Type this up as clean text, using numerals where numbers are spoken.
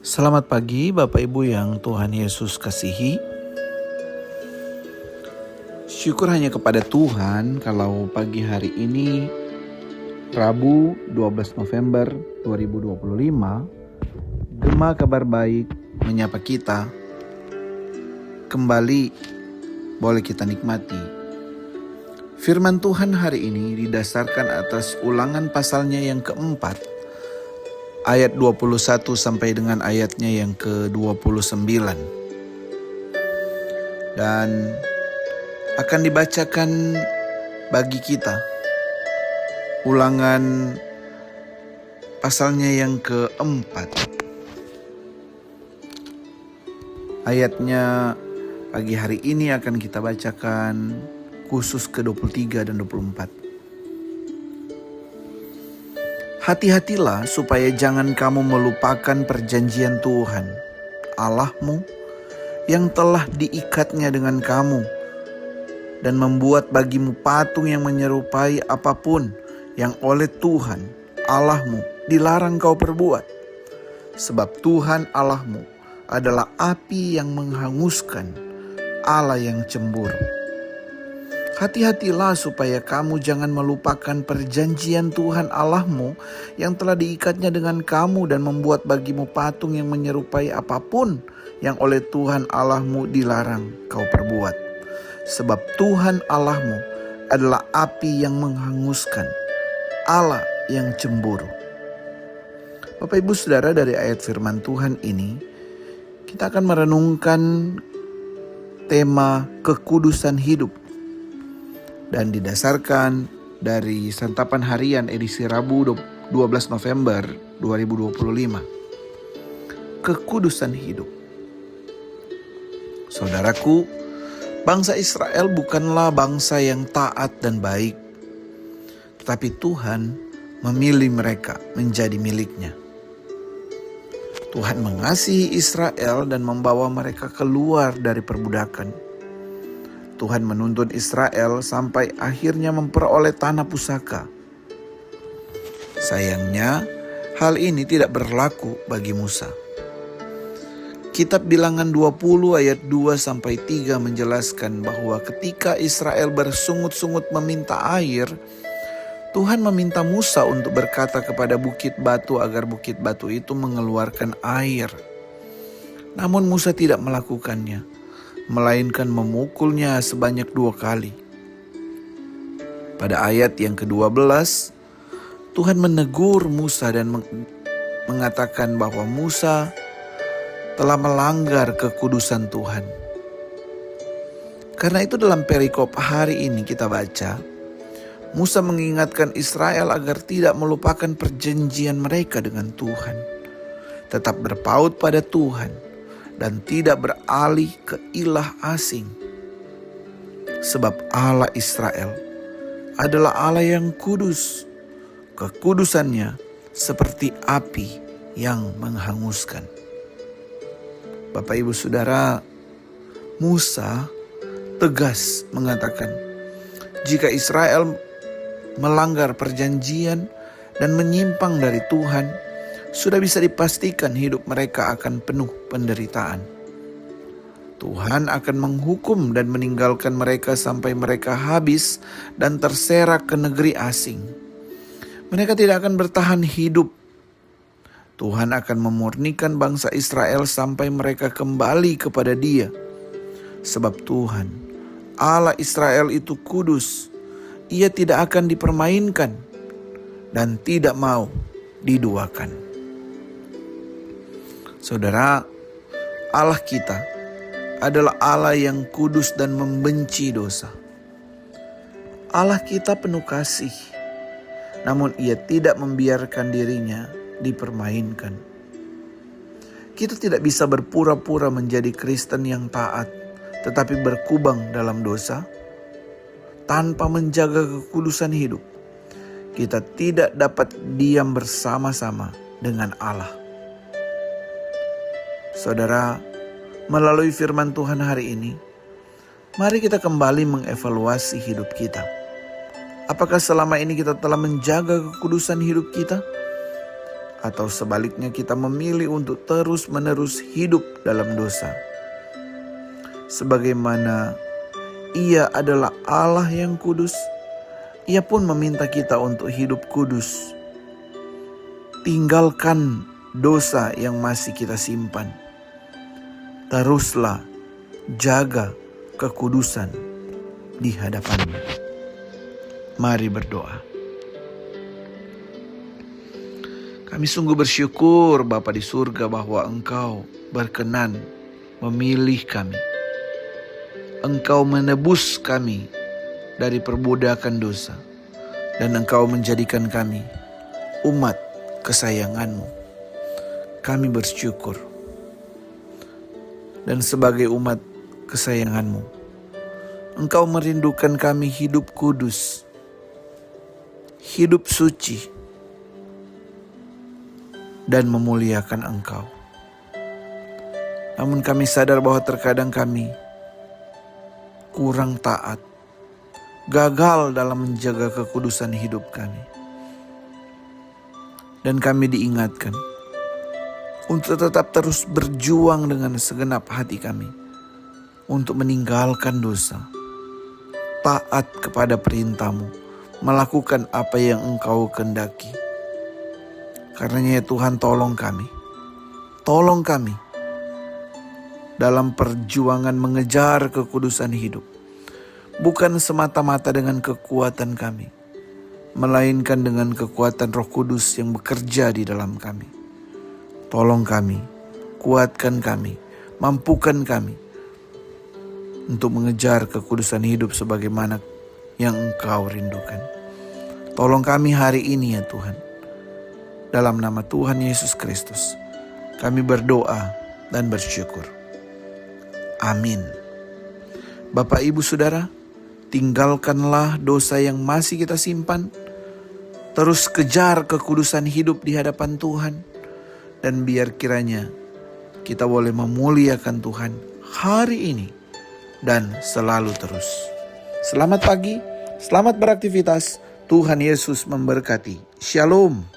Selamat pagi Bapak Ibu yang Tuhan Yesus kasihi. Syukur hanya kepada Tuhan kalau pagi hari ini Rabu 12 November 2025 Gema Kabar Baik menyapa kita. Kembali boleh kita nikmati. Firman Tuhan hari ini didasarkan atas Ulangan pasalnya yang keempat, ayat 21 sampai dengan ayatnya yang ke-29. Dan akan dibacakan bagi kita Ulangan pasalnya yang keempat. Ayatnya pagi hari ini akan kita bacakan khusus ke-23 dan 24. Hati-hatilah supaya jangan kamu melupakan perjanjian Tuhan, Allahmu, yang telah diikatnya dengan kamu, dan membuat bagimu patung yang menyerupai apapun yang oleh Tuhan, Allahmu, dilarang kau perbuat. Sebab Tuhan Allahmu adalah api yang menghanguskan, Allah yang cemburu. Hati-hatilah supaya kamu jangan melupakan perjanjian Tuhan Allahmu yang telah diikatnya dengan kamu dan membuat bagimu patung yang menyerupai apapun yang oleh Tuhan Allahmu dilarang kau perbuat. Sebab Tuhan Allahmu adalah api yang menghanguskan, Allah yang cemburu. Bapak Ibu Saudara, dari ayat firman Tuhan ini kita akan merenungkan tema kekudusan hidup. Dan didasarkan dari Santapan Harian edisi Rabu 12 November 2025. Kekudusan hidup. Saudaraku, bangsa Israel bukanlah bangsa yang taat dan baik. Tetapi Tuhan memilih mereka menjadi miliknya. Tuhan mengasihi Israel dan membawa mereka keluar dari perbudakan. Tuhan menuntun Israel sampai akhirnya memperoleh tanah pusaka. Sayangnya, hal ini tidak berlaku bagi Musa. Kitab Bilangan 20 ayat 2-3 menjelaskan bahwa ketika Israel bersungut-sungut meminta air, Tuhan meminta Musa untuk berkata kepada bukit batu agar bukit batu itu mengeluarkan air. Namun Musa tidak melakukannya, melainkan memukulnya sebanyak 2 kali. Pada ayat yang ke-12, Tuhan menegur Musa dan mengatakan bahwa Musa telah melanggar kekudusan Tuhan. Karena itu dalam perikop hari ini kita baca, Musa mengingatkan Israel agar tidak melupakan perjanjian mereka dengan Tuhan, tetap berpaut pada Tuhan, dan tidak beralih ke ilah asing. Sebab Allah Israel adalah Allah yang kudus. Kekudusannya seperti api yang menghanguskan. Bapak Ibu Saudara, Musa tegas mengatakan, jika Israel melanggar perjanjian dan menyimpang dari Tuhan, sudah bisa dipastikan hidup mereka akan penuh penderitaan. Tuhan akan menghukum dan meninggalkan mereka sampai mereka habis dan terserak ke negeri asing. Mereka tidak akan bertahan hidup. Tuhan akan memurnikan bangsa Israel sampai mereka kembali kepada Dia. Sebab Tuhan, Allah Israel itu kudus. Ia tidak akan dipermainkan dan tidak mau diduakan. Saudara, Allah kita adalah Allah yang kudus dan membenci dosa. Allah kita penuh kasih, namun Ia tidak membiarkan dirinya dipermainkan. Kita tidak bisa berpura-pura menjadi Kristen yang taat, tetapi berkubang dalam dosa, tanpa menjaga kekudusan hidup. Kita tidak dapat diam bersama-sama dengan Allah. Saudara, melalui firman Tuhan hari ini, mari kita kembali mengevaluasi hidup kita. Apakah selama ini kita telah menjaga kekudusan hidup kita? atau sebaliknya kita memilih untuk terus-menerus hidup dalam dosa. Sebagaimana Ia adalah Allah yang kudus, Ia pun meminta kita untuk hidup kudus. Tinggalkan dosa yang masih kita simpan. Teruslah jaga kekudusan di hadapan-Nya. Mari berdoa. Kami sungguh bersyukur Bapa di surga bahwa Engkau berkenan memilih kami. Engkau menebus kami dari perbudakan dosa. Dan Engkau menjadikan kami umat kesayangan-Mu. Kami bersyukur. Dan sebagai umat kesayangan-Mu, Engkau merindukan kami hidup kudus, hidup suci, dan memuliakan Engkau. Namun kami sadar bahwa terkadang kami kurang taat, gagal dalam menjaga kekudusan hidup kami. Dan kami diingatkan untuk tetap terus berjuang dengan segenap hati kami untuk meninggalkan dosa, taat kepada perintah-Mu, melakukan apa yang Engkau kehendaki. Karenanya ya Tuhan, tolong kami dalam perjuangan mengejar kekudusan hidup. Bukan semata-mata dengan kekuatan kami, melainkan dengan kekuatan Roh Kudus yang bekerja di dalam kami. Tolong kami, kuatkan kami, mampukan kami untuk mengejar kekudusan hidup sebagaimana yang Engkau rindukan. Tolong kami hari ini ya Tuhan. Dalam nama Tuhan Yesus Kristus, kami berdoa dan bersyukur. Amin. Bapak, Ibu, Saudara, tinggalkanlah dosa yang masih kita simpan. Terus kejar kekudusan hidup di hadapan Tuhan. Dan biar kiranya kita boleh memuliakan Tuhan hari ini dan selalu terus. Selamat pagi, selamat beraktivitas. Tuhan Yesus memberkati. Shalom.